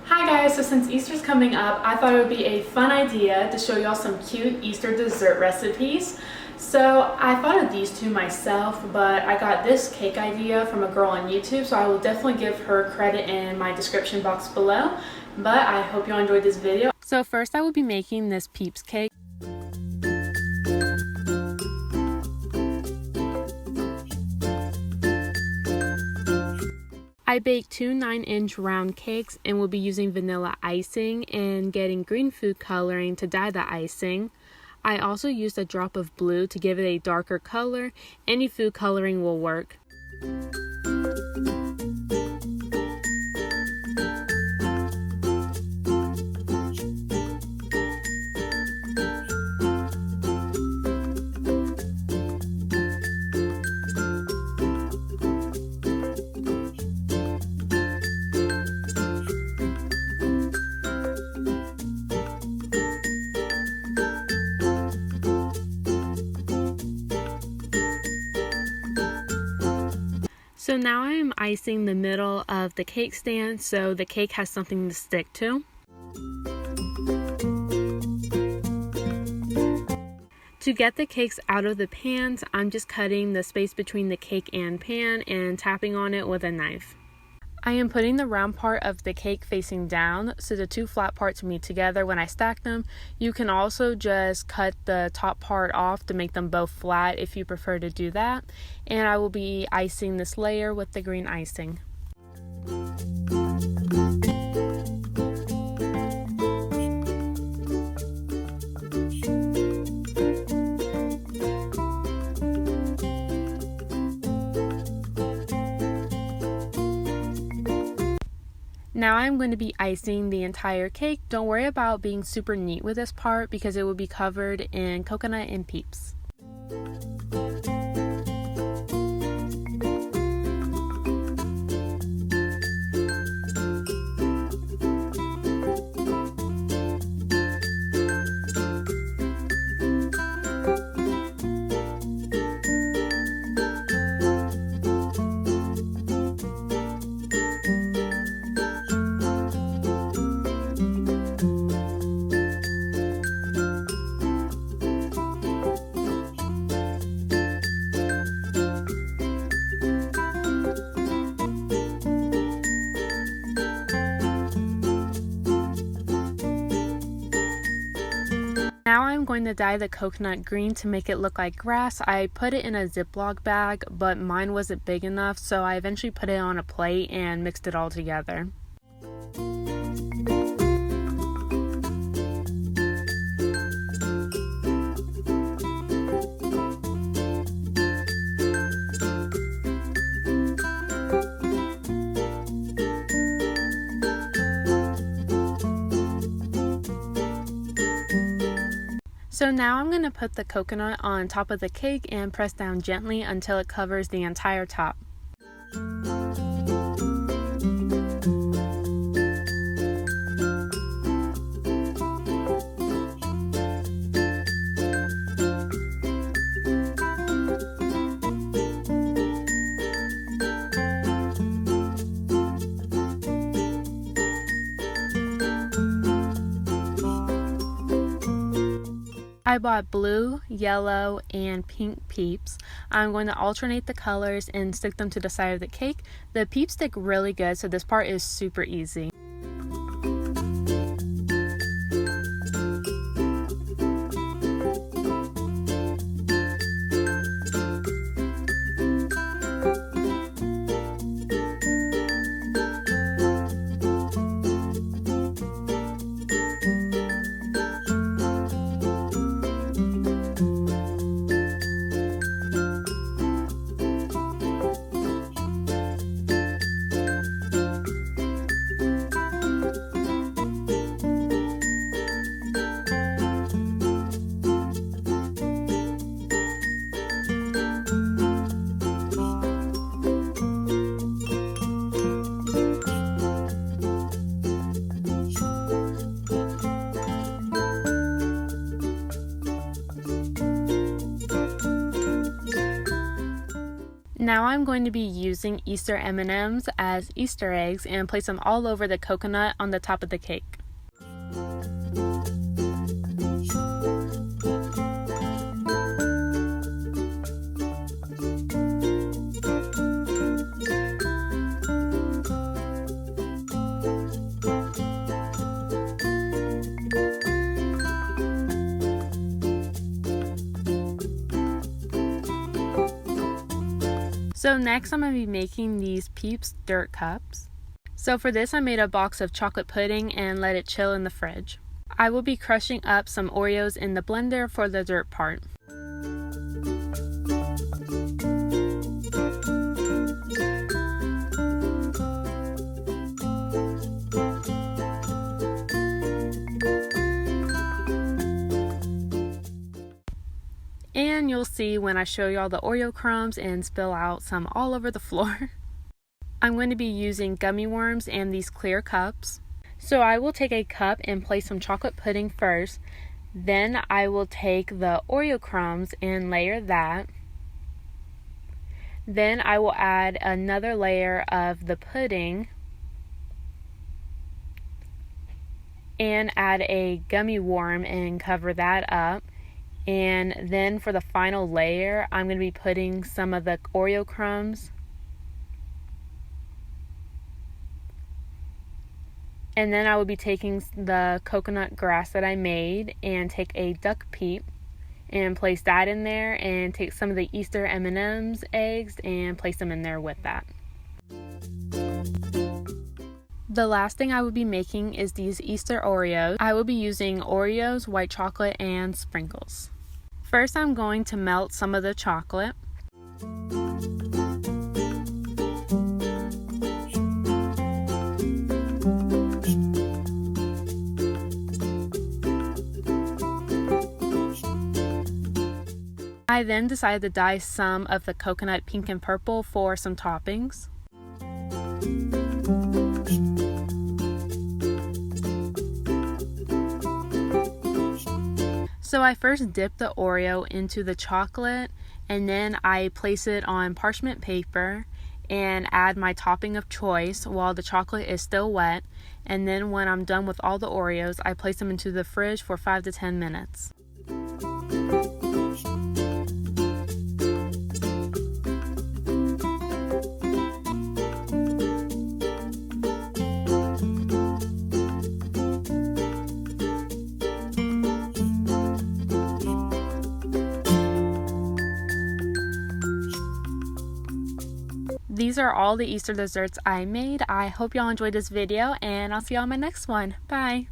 Hi guys, so since Easter's coming up, I thought it would be a fun idea to show y'all some cute Easter dessert recipes. So I thought of these two myself, but I got this cake idea from a girl on YouTube, so I will definitely give her credit in my description box below. But I hope y'all enjoyed this video. So first I will be making this Peeps cake. I baked two 9-inch round cakes and will be using vanilla icing and getting green food coloring to dye the icing. I also used a drop of blue to give it a darker color. Any food coloring will work. So now I am icing the middle of the cake stand so the cake has something to stick to. To get the cakes out of the pans, I'm just cutting the space between the cake and pan and tapping on it with a knife. I am putting the round part of the cake facing down so the two flat parts meet together when I stack them. You can also just cut the top part off to make them both flat if you prefer to do that. And I will be icing this layer with the green icing. Now I'm going to be icing the entire cake. Don't worry about being super neat with this part because it will be covered in coconut and Peeps. Now I'm going to dye the coconut green to make it look like grass. I put it in a Ziploc bag, but mine wasn't big enough, so I eventually put it on a plate and mixed it all together. So now I'm going to put the coconut on top of the cake and press down gently until it covers the entire top. I bought blue, yellow, and pink Peeps. I'm going to alternate the colors and stick them to the side of the cake. The Peeps stick really good, so this part is super easy. Now I'm going to be using Easter M&Ms as Easter eggs and place them all over the coconut on the top of the cake. So next I'm going to be making these Peeps dirt cups. So for this I made a box of chocolate pudding and let it chill in the fridge. I will be crushing up some Oreos in the blender for the dirt part. And you'll see when I show you all the Oreo crumbs and spill out some all over the floor. I'm going to be using gummy worms and these clear cups. So I will take a cup and place some chocolate pudding first. Then I will take the Oreo crumbs and layer that. Then I will add another layer of the pudding and add a gummy worm and cover that up. And then for the final layer, I'm going to be putting some of the Oreo crumbs. And then I will be taking the coconut grass that I made and take a duck peep and place that in there, and take some of the Easter M&Ms eggs and place them in there with that. The last thing I will be making is these Easter Oreos. I will be using Oreos, white chocolate, and sprinkles. First, I'm going to melt some of the chocolate. I then decided to dye some of the coconut pink and purple for some toppings. So I first dip the Oreo into the chocolate, and then I place it on parchment paper and add my topping of choice while the chocolate is still wet. And then when I'm done with all the Oreos, I place them into the fridge for 5 to 10 minutes. These are all the Easter desserts I made. I hope y'all enjoyed this video, and I'll see y'all in my next one. Bye!